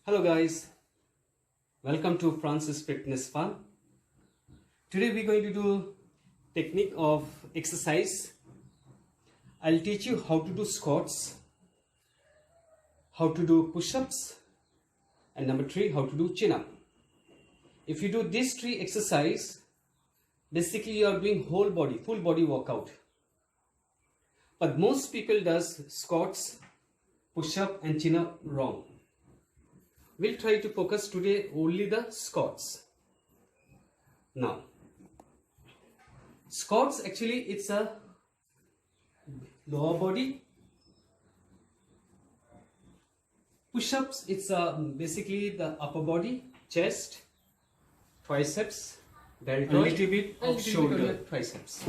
Hello guys, welcome to Francis Fitness Fun. Today we're going to do technique of exercise. I'll teach you how to do squats, how to do push-ups, and number 3, how to do chin-up. If you do these 3 exercise, basically you are doing whole body, full body workout. But most people does squats, push-up and chin-up wrong. We'll try to focus today only the squats. Now, squats actually it's a lower body. Push-ups it's basically the upper body, chest, triceps, deltoid, a little bit of shoulder, triceps.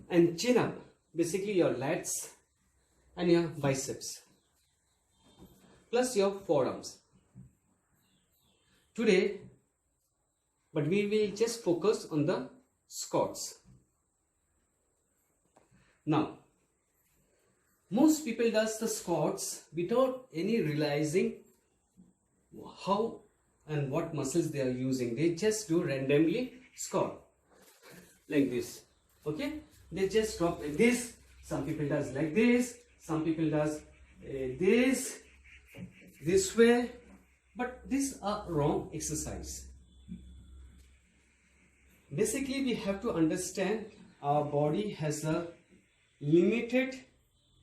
And chin-up basically your lats and your biceps, plus your forearms. Today, but we will just focus on the squats. Now, most people does the squats without any realizing how and what muscles they are using. They just do randomly squat like this. Okay, they just drop like this. Some people does like this. Some people does this way, but these are wrong exercise. Basically, we have to understand our body has a limited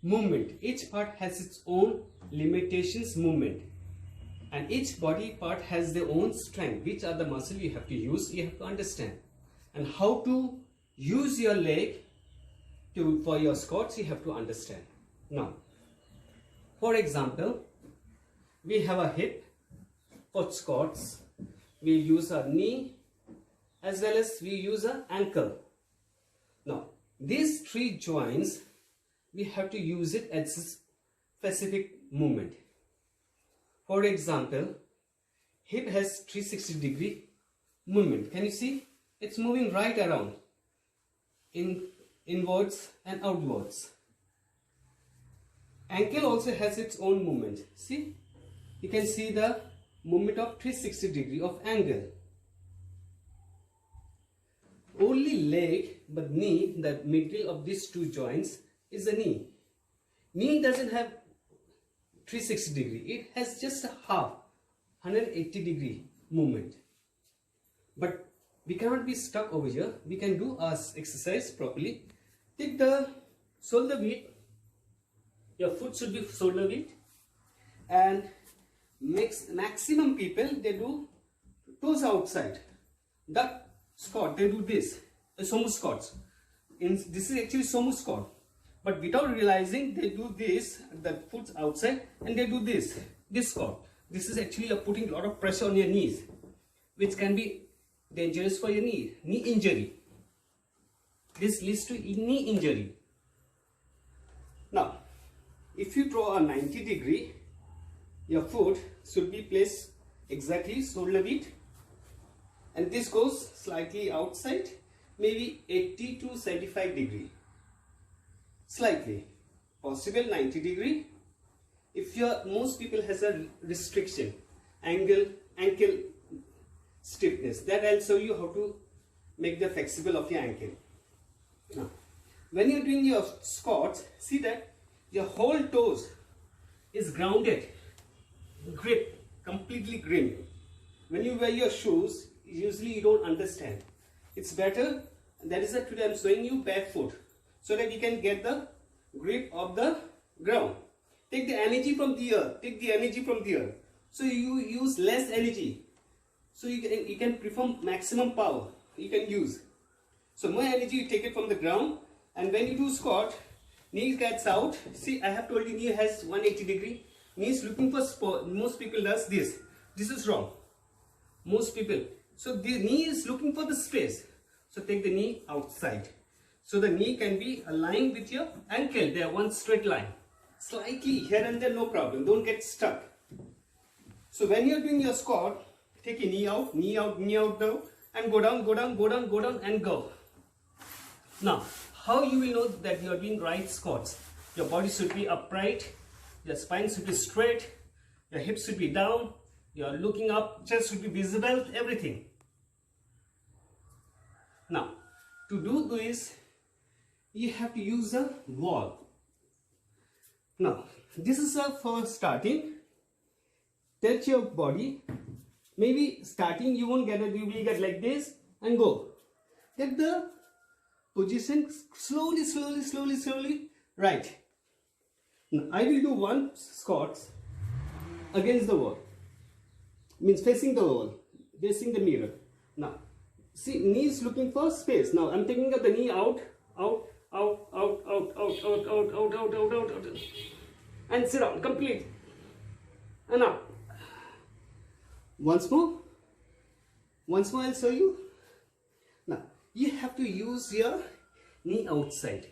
movement. Each part has its own limitations movement, and each body part has their own strength. Which are the muscle you have to use, you have to understand, and how to use your leg for your squats you have to understand. Now, for example, we have a hip. For squats, we use a knee as well as we use an ankle. Now, these 3 joints, we have to use it as a specific movement. For example, hip has 360-degree movement. Can you see? It's moving right around, inwards and outwards. Ankle also has its own movement. See? You can see the movement of 360-degree of angle. Only leg, but knee, the middle of these 2 joints is the knee. Knee doesn't have 360-degree. It has just a half, 180-degree movement. But we cannot be stuck over here. We can do our exercise properly. Take the shoulder width. Your foot should be shoulder width, and maximum people they do toes outside. The squat they do this, the sumo squats. This is actually sumo squat, but without realizing they do this, the foot outside, and they do this squat. This is actually putting a lot of pressure on your knees, which can be dangerous for your knee injury. This leads to knee injury. Now, if you draw a 90-degree, your foot should be placed exactly shoulder width, and this goes slightly outside, maybe 80 to 75-degree, slightly, possible 90-degree. If most people has a restriction, ankle stiffness, that I'll show you how to make the flexible of your ankle. Now, when you're doing your squats, see that your whole toes is grounded, grip, completely grip. When you wear your shoes, usually you don't understand. It's better, that is why today I'm showing you barefoot, so that you can get the grip of the ground. Take the energy from the earth. So you use less energy. So you can perform maximum power you can use. So more energy you take it from the ground, and when you do squat, knee gets out. See, I have told you knee has 180-degree. Knee is looking for spot. Most people does this. This is wrong. Most people. So the knee is looking for the space. So take the knee outside. So the knee can be aligned with your ankle. They are one straight line. Slightly here and there, no problem. Don't get stuck. So when you are doing your squat, take your knee out, down, and go down, and go. Now, how you will know that you are doing right squats? Your body should be upright, your spine should be straight, Your hips should be down, you're looking up, chest should be visible, everything. Now, to do this, you have to use a wall. Now, this is for starting. Touch your body. Maybe starting you won't get it, you will get like this and go. Get the position slowly, slowly, slowly, slowly. Right. Now, I will do one squats against the wall. Means facing the wall, facing the mirror. Now, see, knees looking for space. Now, I'm taking the knee out, out, out, out, out, out, out, out, out, out, out, out, out, and sit down, complete. And now, once more I'll show you. Now, you have to use your knee outside.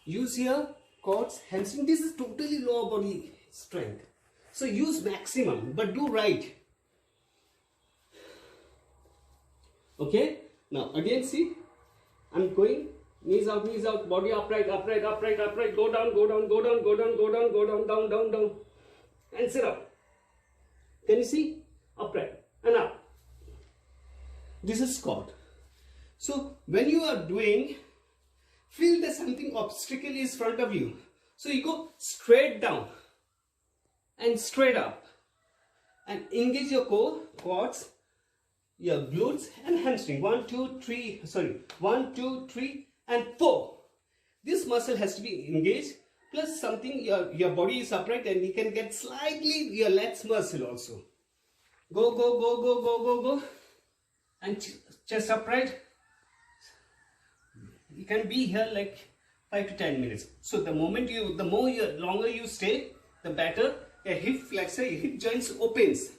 Use your quads, hamstring. This is totally lower body strength. So use maximum, but do right. Okay, now again see, I'm going knees out, body upright, upright, upright, upright, go down, go down, go down, go down, go down, go down, down, down, down, and sit up. Can you see? Upright and up. This is squat. So when you are doing, feel that something obstacle is in front of you. So you go straight down and straight up and engage your core, quads, your glutes and hamstring. 1, 2, 3, 1, 2, 3 and 4. This muscle has to be engaged, plus something, your body is upright and you can get slightly your legs muscle also. Go, go, go, go, go, go, go. And chest upright. You can be here like 5 to 10 minutes. So the longer you stay, the better your hip flexor, your hip joints opens.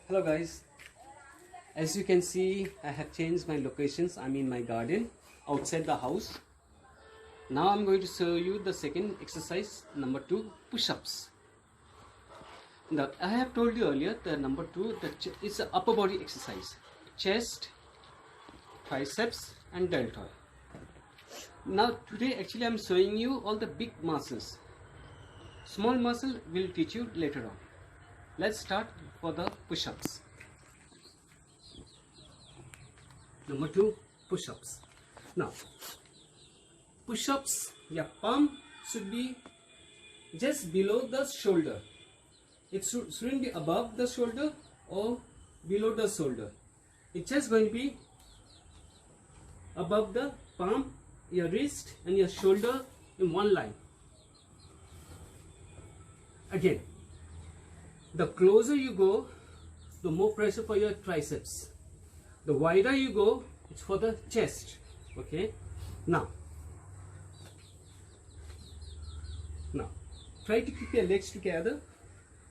Hello guys, as you can see, I have changed my locations. I'm in my garden outside the house. Now I'm going to show you the second exercise, number 2, push-ups. Now I have told you earlier, the number 2 is an upper body exercise, chest, triceps and deltoid. Now today actually I'm showing you all the big muscles. Small muscle will teach you later on. Let's start for the push-ups. Number 2, push-ups. Now, push-ups, your palm should be just below the shoulder. It shouldn't be above the shoulder or below the shoulder. It's just going to be above the palm, your wrist and your shoulder in one line. Again, the closer you go, the more pressure for your triceps. The wider you go, it's for the chest. Okay. Now, try to keep your legs together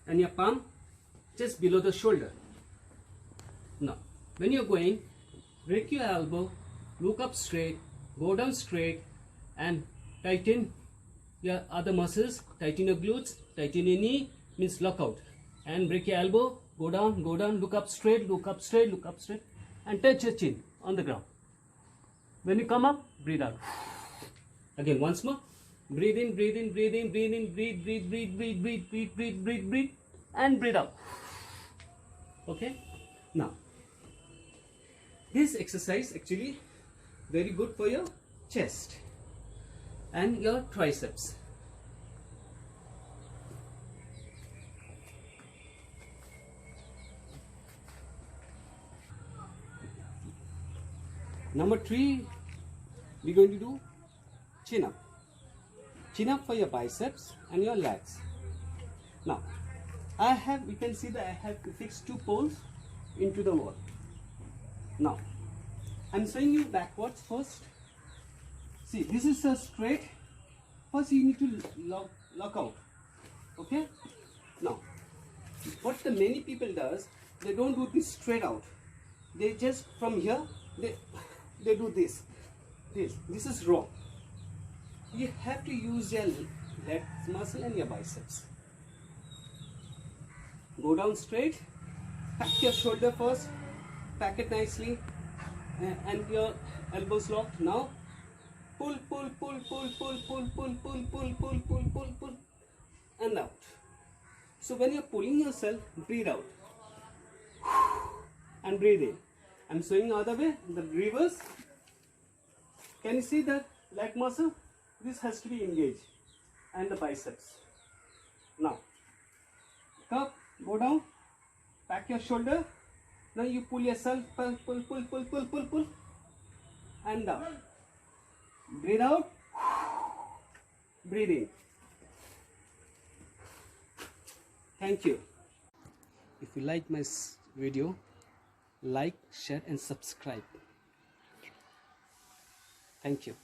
and your palm just below the shoulder. Now, when you're going, break your elbow, look up straight, go down straight, and tighten your other muscles. Tighten your glutes, tighten your knee, means lock out. And break your elbow, go down, look up straight, look up straight, look up straight, and touch your chin on the ground. When you come up, breathe out. Again, once more. Breathe in, breathe in, breathe in, breathe in, breathe, breathe, breathe, breathe, breathe, breathe, breathe, breathe, breathe, and breathe out. Okay? Now, this exercise actually very good for your chest and your triceps. Number 3, we're going to do chin up. Chin up for your biceps and your legs. Now, you can see that I have fixed 2 poles into the wall. Now, I'm showing you backwards first. See, this is a straight. First you need to lock out. Okay? Now, what the many people does, they don't do this straight out. They just from here, they do this. This is wrong. You have to use your leg muscle and your biceps. Go down straight, pack your shoulder first, pack it nicely, and your elbows locked. Now, pull, pull, pull, pull, pull, pull, pull, pull, pull, pull, pull, pull, pull, and out. So when you're pulling yourself, breathe out and breathe in. I'm showing other way, the reverse. Can you see the leg muscle? This has to be engaged, and the biceps. Now, cup, go down, back your shoulder. Now you pull yourself, pull, pull, pull, pull, pull, pull, pull, and down. Breathe out, breathe in. Thank you. If you like my video, like, share and subscribe. Thank you.